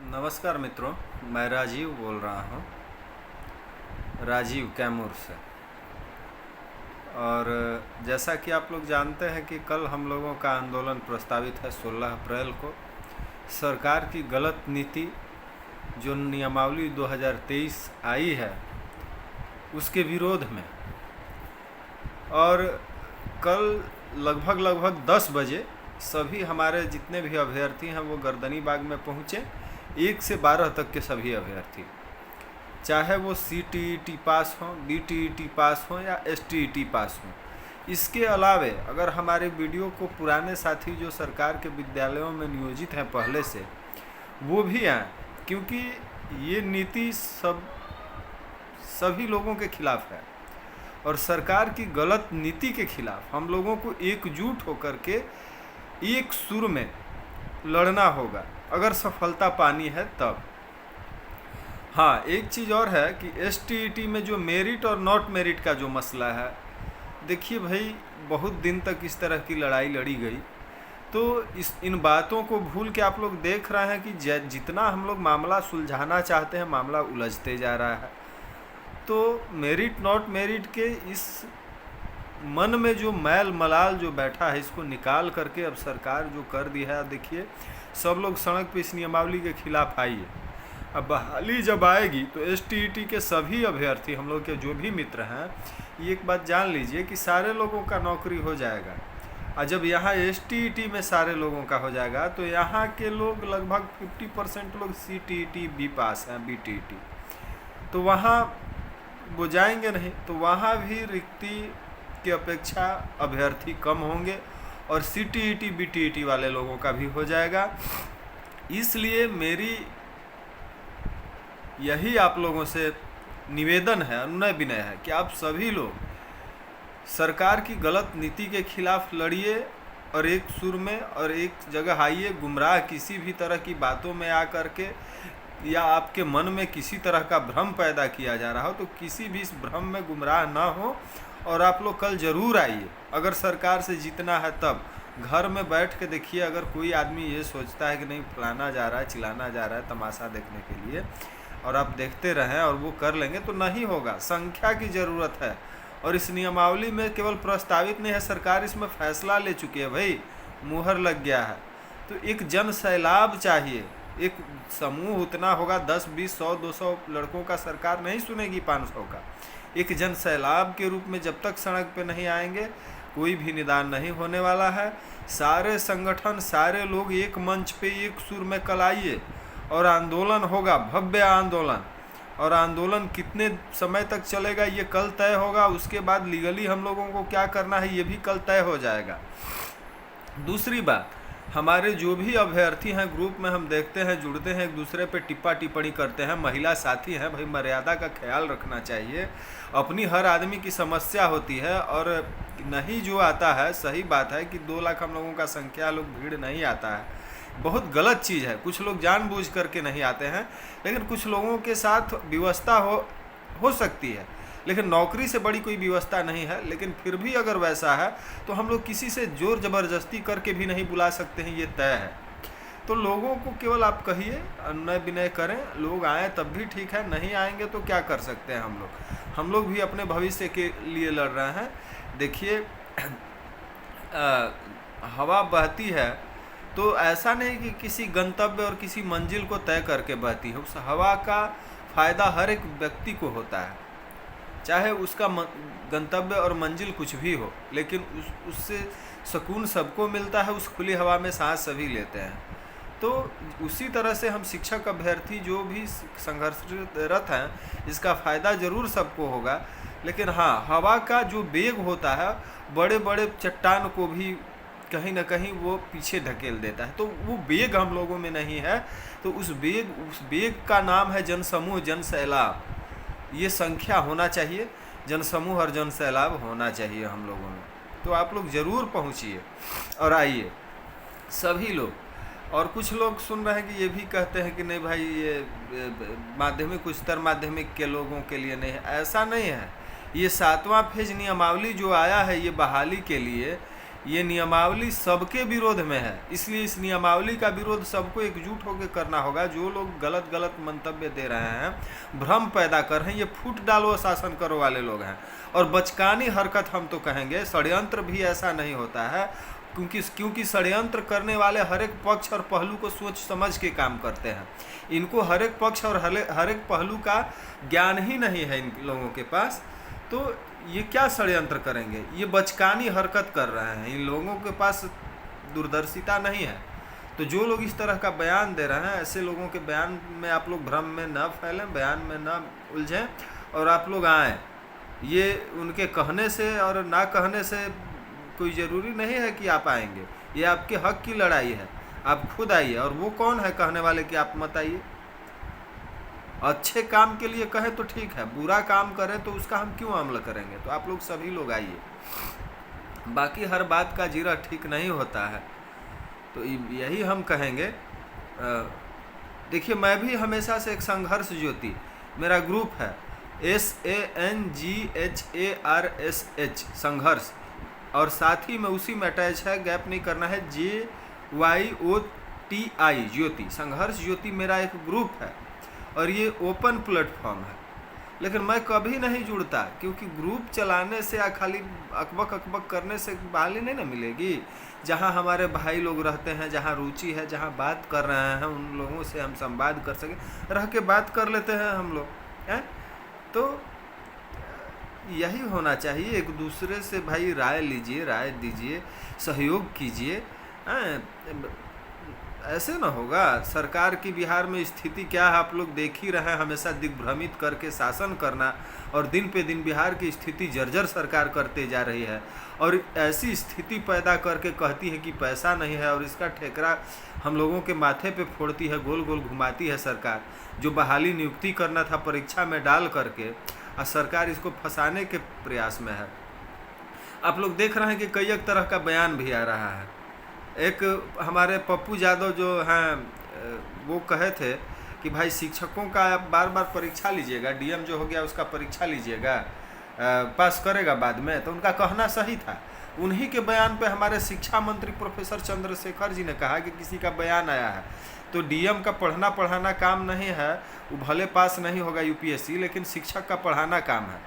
नमस्कार मित्रों, मैं राजीव बोल रहा हूँ, राजीव कैमूर से। और जैसा कि आप लोग जानते हैं कि कल हम लोगों का आंदोलन प्रस्तावित है 16 अप्रैल को सरकार की गलत नीति जो नियमावली 2023 आई है उसके विरोध में। और कल लगभग 10 बजे सभी हमारे जितने भी अभ्यर्थी हैं वो गर्दनी बाग में पहुँचे। 1 से 12 तक के सभी अभ्यर्थी, चाहे वो CTET पास हों, DTET पास हों या STET पास हों। इसके अलावे अगर हमारे वीडियो को पुराने साथी जो सरकार के विद्यालयों में नियोजित हैं पहले से, वो भी आएँ, क्योंकि ये नीति सभी लोगों के खिलाफ है और सरकार की गलत नीति के खिलाफ हम लोगों को एकजुट होकर के एक सुर में लड़ना होगा अगर सफलता पानी है तब। हाँ, एक चीज़ और है कि STET में जो मेरिट और नॉट मेरिट का जो मसला है, देखिए भाई, बहुत दिन तक इस तरह की लड़ाई लड़ी गई, तो इन बातों को भूल के आप लोग देख रहे हैं कि जितना हम लोग मामला सुलझाना चाहते हैं मामला उलझते जा रहा है। तो मेरिट नॉट मेरिट के इस मन में जो मैल मलाल जो बैठा है, इसको निकाल करके अब सरकार जो कर दी है, देखिए सब लोग सड़क पे इस नियमावली के खिलाफ आइए। अब बहाली जब आएगी तो STET के सभी अभ्यर्थी, हम लोग के जो भी मित्र हैं, ये एक बात जान लीजिए कि सारे लोगों का नौकरी हो जाएगा। और जब यहाँ STET में सारे लोगों का हो जाएगा तो यहाँ के लोग लगभग 50% लोग CTET B पास हैं, BTET, तो वहाँ वो जाएंगे नहीं, तो वहाँ भी रिक्ति की अपेक्षा अभ्यर्थी कम होंगे और CTET BTET वाले लोगों का भी हो जाएगा। इसलिए मेरी यही आप लोगों से निवेदन है, अनुनय विनय है कि आप सभी लोग सरकार की गलत नीति के खिलाफ लड़िए और एक सुर में और एक जगह आइए। गुमराह किसी भी तरह की बातों में आ करके या आपके मन में किसी तरह का भ्रम पैदा किया जा रहा हो तो किसी भी इस भ्रम में गुमराह ना हो और आप लोग कल ज़रूर आइए। अगर सरकार से जीतना है तब घर में बैठ के देखिए। अगर कोई आदमी ये सोचता है कि नहीं फलाना जा रहा है, चिल्लाना जा रहा है तमाशा देखने के लिए, और आप देखते रहें और वो कर लेंगे, तो नहीं होगा। संख्या की ज़रूरत है और इस नियमावली में केवल प्रस्तावित नहीं है, सरकार इसमें फैसला ले चुकी है भाई, मुहर लग गया है। तो एक जन सैलाब चाहिए, एक समूह उतना होगा, 10 20 100 200 लड़कों का सरकार नहीं सुनेगी, 500 का। एक जन सैलाब के रूप में जब तक सड़क पे नहीं आएंगे कोई भी निदान नहीं होने वाला है। सारे संगठन, सारे लोग एक मंच पे एक सुर में कल आइए और आंदोलन होगा, भव्य आंदोलन। और आंदोलन कितने समय तक चलेगा ये कल तय होगा। उसके बाद लीगली हम लोगों को क्या करना है ये भी कल तय हो जाएगा। दूसरी बात, हमारे जो भी अभ्यर्थी हैं ग्रुप में हम देखते हैं जुड़ते हैं, एक दूसरे पे टिप्पा टिप्पणी करते हैं, महिला साथी हैं, भाई मर्यादा का ख्याल रखना चाहिए। अपनी हर आदमी की समस्या होती है और नहीं जो आता है, सही बात है कि 2 लाख हम लोगों का संख्या लोग भीड़ नहीं आता है, बहुत गलत चीज़ है। कुछ लोग जानबूझ करके नहीं आते हैं, लेकिन कुछ लोगों के साथ व्यवस्था हो सकती है, लेकिन नौकरी से बड़ी कोई व्यवस्था नहीं है। लेकिन फिर भी अगर वैसा है तो हम लोग किसी से जोर ज़बरदस्ती करके भी नहीं बुला सकते हैं, ये तय है। तो लोगों को केवल आप कहिए, अनुनय विनय करें, लोग आएँ तब भी ठीक है, नहीं आएंगे तो क्या कर सकते हैं हम लोग भी अपने भविष्य के लिए लड़ रहे हैं। देखिए हवा बहती है तो ऐसा नहीं कि किसी गंतव्य और किसी मंजिल को तय करके बहती है। उस हवा का फ़ायदा हर एक व्यक्ति को होता है, चाहे उसका गंतव्य और मंजिल कुछ भी हो, लेकिन उससे सुकून सबको मिलता है। उस खुली हवा में सांस सभी लेते हैं। तो उसी तरह से हम शिक्षक अभ्यर्थी जो भी संघर्षरत हैं, इसका फ़ायदा ज़रूर सबको होगा। लेकिन हाँ, हवा का जो वेग होता है बड़े बड़े चट्टान को भी कहीं ना कहीं वो पीछे धकेल देता है, तो वो वेग हम लोगों में नहीं है। तो उस वेग का नाम है जनसमूह, जन सैलाब। ये संख्या होना चाहिए, जनसमूह और जन सैलाब होना चाहिए हम लोगों में। तो आप लोग ज़रूर पहुँचिए और आइए सभी लोग। और कुछ लोग सुन रहे हैं कि ये भी कहते हैं कि नहीं भाई ये माध्यमिक उच्चतर माध्यमिक के लोगों के लिए नहीं है। ऐसा नहीं है। ये 7वां फेज नियमावली जो आया है ये बहाली के लिए, ये नियमावली सबके विरोध में है, इसलिए इस नियमावली का विरोध सबको एकजुट होकर करना होगा। जो लोग गलत गलत मंतव्य दे रहे हैं, भ्रम पैदा कर रहे हैं, ये फूट डालो शासन करो वाले लोग हैं। और बचकानी हरकत हम तो कहेंगे, षड्यंत्र भी ऐसा नहीं होता है, क्योंकि षड्यंत्र करने वाले हर एक पक्ष और पहलू को सोच समझ के काम करते हैं। इनको हर एक पक्ष और हर एक पहलू का ज्ञान ही नहीं है इन लोगों के पास, तो ये क्या षड्यंत्र करेंगे? ये बचकानी हरकत कर रहे हैं, इन लोगों के पास दूरदर्शिता नहीं है। तो जो लोग इस तरह का बयान दे रहे हैं, ऐसे लोगों के बयान में आप लोग भ्रम में न फैलें, बयान में न उलझें और आप लोग आएँ। ये उनके कहने से और ना कहने से कोई ज़रूरी नहीं है कि आप आएंगे, ये आपके हक की लड़ाई है, आप खुद आइए। और वो कौन है कहने वाले कि आप मत आइए? अच्छे काम के लिए कहें तो ठीक है, बुरा काम करें तो उसका हम क्यों अमल करेंगे? तो आप लोग सभी लोग आइए। बाकी हर बात का जीरा ठीक नहीं होता है, तो यही हम कहेंगे। देखिए, मैं भी हमेशा से एक संघर्ष ज्योति, मेरा ग्रुप है SANGHARSH संघर्ष, और साथ ही में उसी में अटैच है, गैप नहीं करना है, JYOTI ज्योति, संघर्ष ज्योति मेरा एक ग्रुप है और ये ओपन प्लेटफॉर्म है। लेकिन मैं कभी नहीं जुड़ता, क्योंकि ग्रुप चलाने से या खाली अकबक अकबक करने से बहाली नहीं ना मिलेगी। जहाँ हमारे भाई लोग रहते हैं, जहाँ रुचि है, जहाँ बात कर रहे हैं, उन लोगों से हम संवाद कर सकें, रह के बात कर लेते हैं हम लोग हैं। तो यही होना चाहिए, एक दूसरे से भाई राय लीजिए, राय दीजिए, सहयोग कीजिए। ऐसे ना होगा। सरकार की बिहार में स्थिति क्या है आप लोग देख ही रहे हैं, हमेशा दिग्भ्रमित करके शासन करना, और दिन पे दिन बिहार की स्थिति जर्जर सरकार करते जा रही है। और ऐसी स्थिति पैदा करके कहती है कि पैसा नहीं है, और इसका ठेकरा हम लोगों के माथे पे फोड़ती है, गोल गोल घुमाती है सरकार। जो बहाली नियुक्ति करना था परीक्षा में डाल करके, और सरकार इसको फंसाने के प्रयास में है। आप लोग देख रहे हैं कि कई एक तरह का बयान भी आ रहा है। एक हमारे पप्पू यादव जो हैं, वो कहे थे कि भाई शिक्षकों का आप बार बार परीक्षा लीजिएगा, डीएम जो हो गया उसका परीक्षा लीजिएगा, पास करेगा बाद में। तो उनका कहना सही था। उन्हीं के बयान पे हमारे शिक्षा मंत्री प्रोफेसर चंद्रशेखर जी ने कहा कि किसी का बयान आया है तो डीएम का पढ़ना पढ़ाना काम नहीं है, वो भले पास नहीं होगा यूपीएससी, लेकिन शिक्षक का पढ़ाना काम है।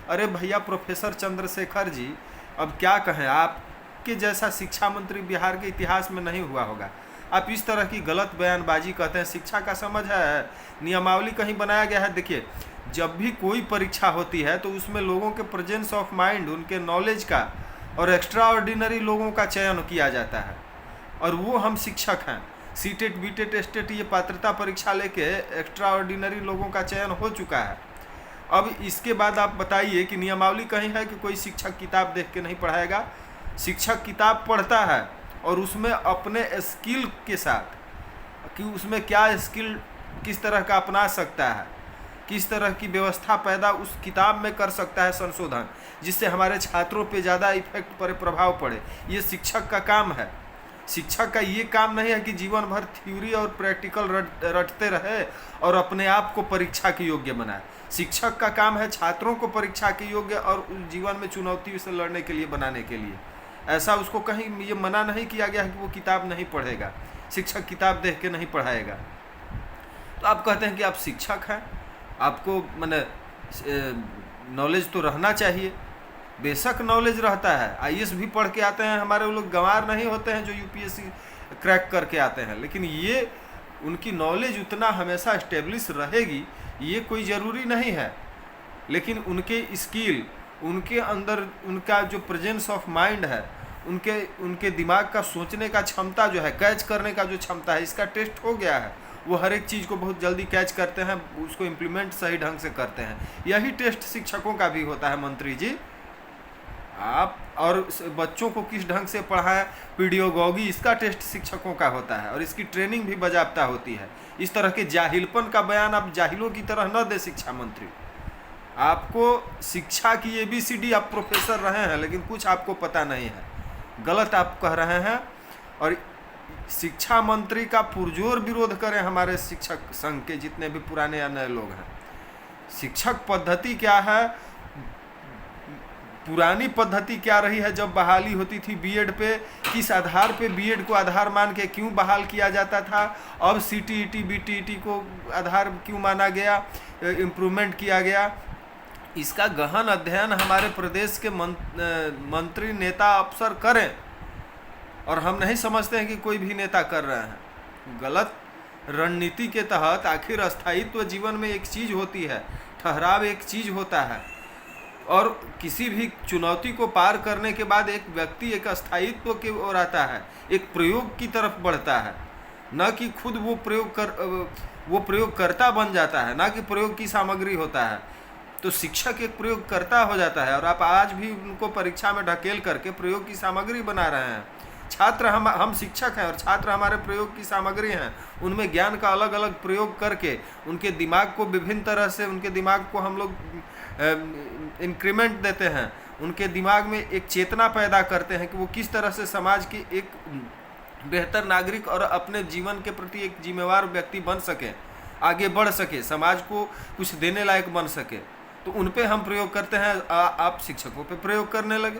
अरे भैया प्रोफेसर चंद्रशेखर जी, अब क्या कहें, आपके जैसा शिक्षा मंत्री बिहार के इतिहास में नहीं हुआ होगा। आप इस तरह की गलत बयानबाजी कहते हैं। शिक्षा का समझ है, नियमावली कहीं बनाया गया है। देखिए, जब भी कोई परीक्षा होती है तो उसमें लोगों के प्रेजेंस ऑफ माइंड, उनके नॉलेज का और एक्स्ट्रा ऑर्डिनरी लोगों का चयन किया जाता है, और वो हम शिक्षक हैं। सीटेट, बीटेट, एस्टेट, ये पात्रता परीक्षा लेके एक्स्ट्रा ऑर्डिनरी लोगों का चयन हो चुका है। अब इसके बाद आप बताइए कि नियमावली कहीं है कि कोई शिक्षक किताब देख के नहीं पढ़ाएगा। शिक्षक किताब पढ़ता है और उसमें अपने स्किल के साथ, कि उसमें क्या स्किल किस तरह का अपना सकता है, किस तरह की व्यवस्था पैदा उस किताब में कर सकता है, संशोधन, जिससे हमारे छात्रों पे ज़्यादा इफेक्ट पड़े, प्रभाव पड़े। ये शिक्षक का काम है। शिक्षक का ये काम नहीं है कि जीवन भर थ्योरी और प्रैक्टिकल रटते रहे और अपने आप को परीक्षा के योग्य बनाए। शिक्षक का काम है छात्रों को परीक्षा के योग्य और जीवन में चुनौती से लड़ने के लिए बनाने के लिए। ऐसा उसको कहीं ये मना नहीं किया गया है कि वो किताब नहीं पढ़ेगा, शिक्षक किताब देख के नहीं पढ़ाएगा। तो आप कहते हैं कि आप शिक्षक हैं, आपको माने नॉलेज तो रहना चाहिए। बेशक नॉलेज रहता है, आईएएस भी पढ़ के आते हैं, हमारे वो लोग गंवार नहीं होते हैं जो यूपीएससी क्रैक करके आते हैं, लेकिन ये उनकी नॉलेज उतना हमेशा इस्टेब्लिश रहेगी ये कोई ज़रूरी नहीं है। लेकिन उनके स्किल, उनके अंदर उनका जो प्रेजेंस ऑफ माइंड है, उनके दिमाग का सोचने का क्षमता जो है, कैच करने का जो क्षमता है, इसका टेस्ट हो गया है। वो हर एक चीज़ को बहुत जल्दी कैच करते हैं, उसको इम्प्लीमेंट सही ढंग से करते हैं। यही टेस्ट शिक्षकों का भी होता है मंत्री जी। आप और बच्चों को किस ढंग से पढ़ाएं, पीडियोगॉगी, इसका टेस्ट शिक्षकों का होता है और इसकी ट्रेनिंग भी बाजाप्ता होती है। इस तरह के जाहिलपन का बयान आप जाहिलों की तरह न दे शिक्षा मंत्री। आपको शिक्षा की ABCD, आप प्रोफेसर रहे हैं लेकिन कुछ आपको पता नहीं है, गलत आप कह रहे हैं। और शिक्षा मंत्री का पुरजोर विरोध करें हमारे शिक्षक संघ के जितने भी पुराने या नए लोग हैं। शिक्षक पद्धति क्या है, पुरानी पद्धति क्या रही है जब बहाली होती थी बीएड पे, किस आधार पे बीएड को आधार मान के क्यों बहाल किया जाता था, अब सीटीईटी बीटीईटी को आधार क्यों माना गया, इम्प्रूवमेंट किया गया, इसका गहन अध्ययन हमारे प्रदेश के मंत्री नेता अफसर करें। और हम नहीं समझते हैं कि कोई भी नेता कर रहे हैं। गलत रणनीति के तहत आखिर अस्थायित्व जीवन में एक चीज़ होती है, ठहराव एक चीज़ होता है, और किसी भी चुनौती को पार करने के बाद एक व्यक्ति एक अस्थायित्व की ओर आता है, एक प्रयोग की तरफ बढ़ता है, न कि खुद वो प्रयोगकर्ता बन जाता है, ना कि प्रयोग की सामग्री होता है। तो शिक्षक एक प्रयोगकर्ता हो जाता है, और आप आज भी उनको परीक्षा में ढकेल करके प्रयोग की सामग्री बना रहे हैं। छात्र हम शिक्षक हैं और छात्र हमारे प्रयोग की सामग्री हैं। उनमें ज्ञान का अलग अलग प्रयोग करके उनके दिमाग को विभिन्न तरह से, उनके दिमाग को हम लोग इंक्रीमेंट देते हैं, उनके दिमाग में एक चेतना पैदा करते हैं कि वो किस तरह से समाज की एक बेहतर नागरिक और अपने जीवन के प्रति एक जिम्मेवार व्यक्ति बन सके, आगे बढ़ सके, समाज को कुछ देने लायक बन सके। तो उन पे हम प्रयोग करते हैं, आप शिक्षकों पे प्रयोग करने लगे।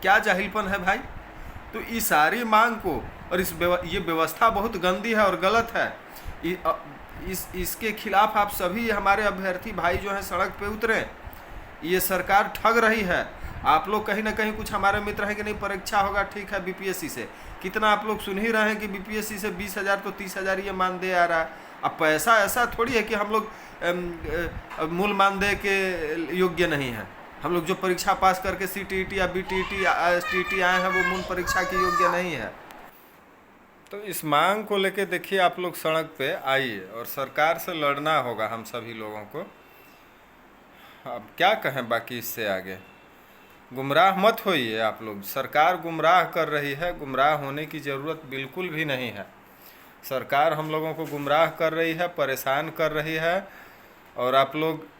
क्या जाहिलपन है भाई। तो इस सारी मांग को, और ये व्यवस्था बहुत गंदी है और गलत है, इसके खिलाफ आप सभी हमारे अभ्यर्थी भाई जो हैं सड़क पे उतरें। ये सरकार ठग रही है। आप लोग कहीं ना कहीं कुछ हमारे मित्र हैं कि नहीं परीक्षा होगा, ठीक है बीपीएससी से, कितना आप लोग सुन ही रहे हैं कि बीपीएससी से 20,000 तो 30,000 ये मानदेय आ रहा है। अब पैसा ऐसा थोड़ी है कि हम लोग मूल मानदेय के योग्य नहीं हैं। हम लोग जो परीक्षा पास करके सीटीईटी या बीटीईटी या एसटीईटी आए हैं वो मूल परीक्षा के योग्य नहीं है। तो इस मांग को लेके देखिए आप लोग सड़क पे आइए, और सरकार से लड़ना होगा हम सभी लोगों को। अब क्या कहें बाकी इससे आगे। गुमराह मत होइए आप लोग। सरकार गुमराह कर रही है, गुमराह होने की ज़रूरत बिल्कुल भी नहीं है। सरकार हम लोगों को गुमराह कर रही है, परेशान कर रही है, और आप लोग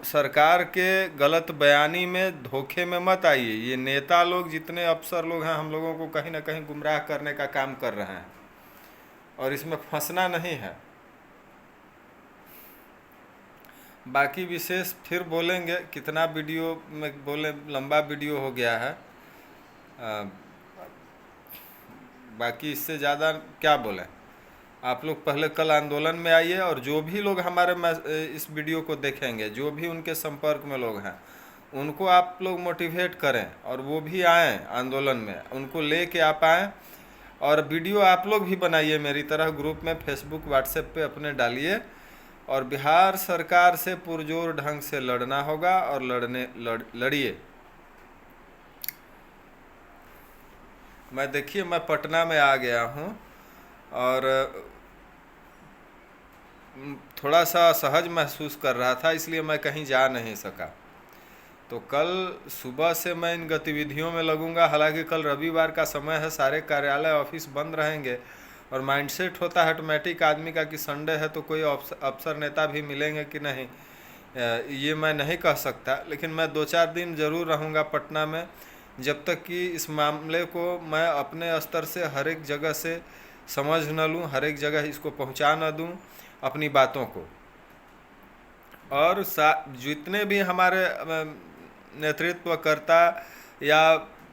सरकार के गलत बयानी में धोखे में मत आइए। ये नेता लोग, जितने अफसर लोग हैं, हम लोगों को कहीं ना कहीं गुमराह करने का काम कर रहे हैं, और इसमें फंसना नहीं है। बाकी विशेष फिर बोलेंगे, कितना वीडियो में बोले, लंबा वीडियो हो गया है। बाकी इससे ज़्यादा क्या बोलें। आप लोग पहले कल आंदोलन में आइए, और जो भी लोग हमारे इस वीडियो को देखेंगे, जो भी उनके संपर्क में लोग हैं, उनको आप लोग मोटिवेट करें, और वो भी आएँ आंदोलन में, उनको ले के आप आएँ। और वीडियो आप लोग भी बनाइए मेरी तरह, ग्रुप में फेसबुक व्हाट्सएप पे अपने डालिए। और बिहार सरकार से पुरजोर ढंग से लड़ना होगा, और लड़िए। मैं देखिए, मैं पटना में आ गया हूँ, और थोड़ा सा असहज महसूस कर रहा था, इसलिए मैं कहीं जा नहीं सका। तो कल सुबह से मैं इन गतिविधियों में लगूंगा। हालांकि कल रविवार का समय है, सारे कार्यालय ऑफिस बंद रहेंगे, और माइंडसेट होता है ऑटोमेटिक आदमी का कि संडे है तो कोई अफसर नेता भी मिलेंगे कि नहीं, ये मैं नहीं कह सकता। लेकिन मैं 2-4 दिन ज़रूर रहूँगा पटना में, जब तक कि इस मामले को मैं अपने स्तर से हर एक जगह से समझ न लूँ, हर एक जगह इसको पहुँचा न दूँ अपनी बातों को। और जितने भी हमारे नेतृत्वकर्ता या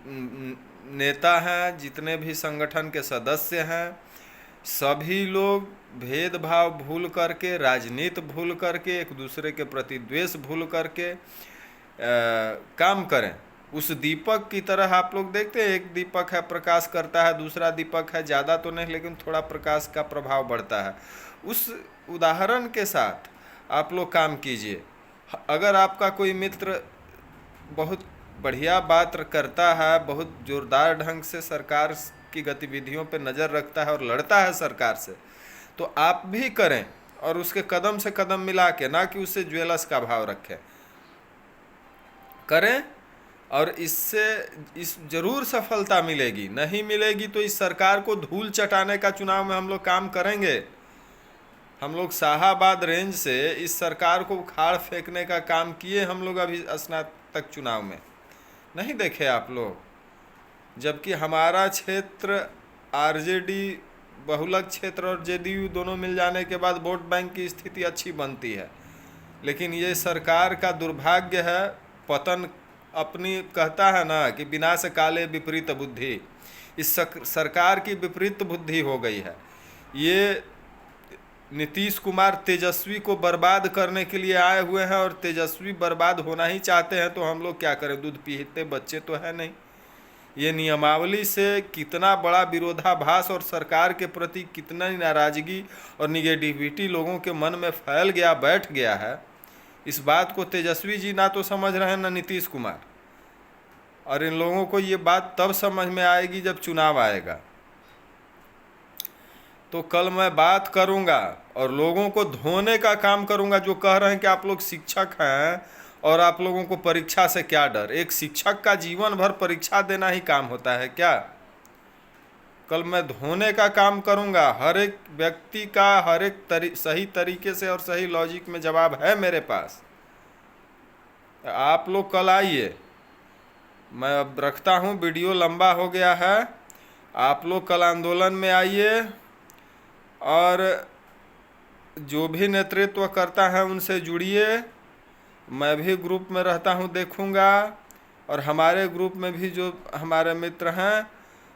नेता हैं, जितने भी संगठन के सदस्य हैं, सभी लोग भेदभाव भूल करके, राजनीति भूल करके, एक दूसरे के प्रति द्वेष भूल करके काम करें। उस दीपक की तरह आप लोग देखते हैं, एक दीपक है प्रकाश करता है, दूसरा दीपक है ज़्यादा तो नहीं लेकिन थोड़ा प्रकाश का प्रभाव बढ़ता है। उस उदाहरण के साथ आप लोग काम कीजिए। अगर आपका कोई मित्र बहुत बढ़िया बात करता है, बहुत ज़ोरदार ढंग से सरकार की गतिविधियों पर नज़र रखता है और लड़ता है सरकार से, तो आप भी करें, और उसके कदम से कदम मिला के, ना कि उससे ज्वेलर्स का भाव रखें, करें। और इससे ज़रूर सफलता मिलेगी। नहीं मिलेगी तो इस सरकार को धूल चटाने का चुनाव में हम लोग काम करेंगे। हम लोग शाहाबाद रेंज से इस सरकार को उखाड़ फेंकने का काम किए हम लोग अभी स्नातक चुनाव में, नहीं देखे आप लोग। जबकि हमारा क्षेत्र आरजेडी बहुलक क्षेत्र और जेडीयू दोनों मिल जाने के बाद वोट बैंक की स्थिति अच्छी बनती है। लेकिन ये सरकार का दुर्भाग्य है, पतन अपनी कहता है ना कि विनाश काले विपरीत बुद्धि, इस सरकार की विपरीत बुद्धि हो गई है। ये नीतीश कुमार तेजस्वी को बर्बाद करने के लिए आए हुए हैं और तेजस्वी बर्बाद होना ही चाहते हैं, तो हम लोग क्या करें, दूध पीते बच्चे तो है नहीं। ये नियमावली से कितना बड़ा विरोधाभास और सरकार के प्रति कितना नाराजगी और निगेटिविटी लोगों के मन में फैल गया, बैठ गया है, इस बात को तेजस्वी जी ना तो समझ रहे हैं ना नीतीश कुमार। और इन लोगों को ये बात तब समझ में आएगी जब चुनाव आएगा। तो कल मैं बात करूंगा और लोगों को धोने का काम करूंगा, जो कह रहे हैं कि आप लोग शिक्षक हैं और आप लोगों को परीक्षा से क्या डर। एक शिक्षक का जीवन भर परीक्षा देना ही काम होता है क्या? कल मैं धोने का काम करूंगा। हर एक व्यक्ति का हर एक सही तरीके से और सही लॉजिक में जवाब है मेरे पास। आप लोग कल आइए। मैं अब रखता हूँ, वीडियो लंबा हो गया है। आप लोग कल आंदोलन में आइए और जो भी नेतृत्व करता है उनसे जुड़िए। मैं भी ग्रुप में रहता हूँ, देखूँगा। और हमारे ग्रुप में भी जो हमारे मित्र हैं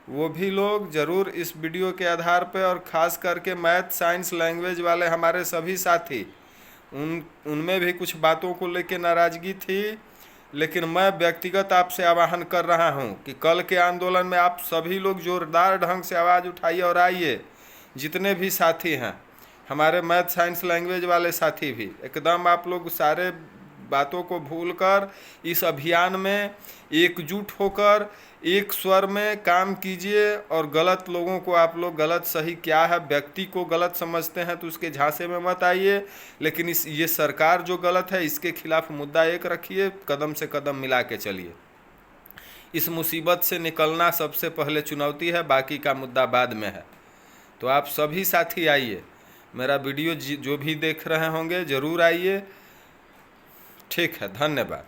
वो भी लोग ज़रूर इस वीडियो के आधार पर, और ख़ास करके मैथ साइंस लैंग्वेज वाले हमारे सभी साथी, उनमें भी कुछ बातों को लेकर नाराज़गी थी। लेकिन मैं व्यक्तिगत आपसे आह्वान कर रहा हूं कि कल के आंदोलन में आप सभी लोग जोरदार ढंग से आवाज़ उठाइए और आइए। जितने भी साथी हैं, हमारे मैथ साइंस लैंग्वेज वाले साथी भी, एकदम आप लोग सारे बातों को भूलकर इस अभियान में एकजुट होकर एक स्वर में काम कीजिए। और गलत लोगों को, आप लोग गलत सही क्या है, व्यक्ति को गलत समझते हैं तो उसके झांसे में मत आइए। लेकिन ये सरकार जो गलत है इसके खिलाफ मुद्दा एक रखिए, कदम से कदम मिला के चलिए। इस मुसीबत से निकलना सबसे पहले चुनौती है, बाकी का मुद्दा बाद में है। तो आप सभी साथी आइए। मेरा वीडियो जो भी देख रहे होंगे ज़रूर आइए। ठीक है, धन्यवाद।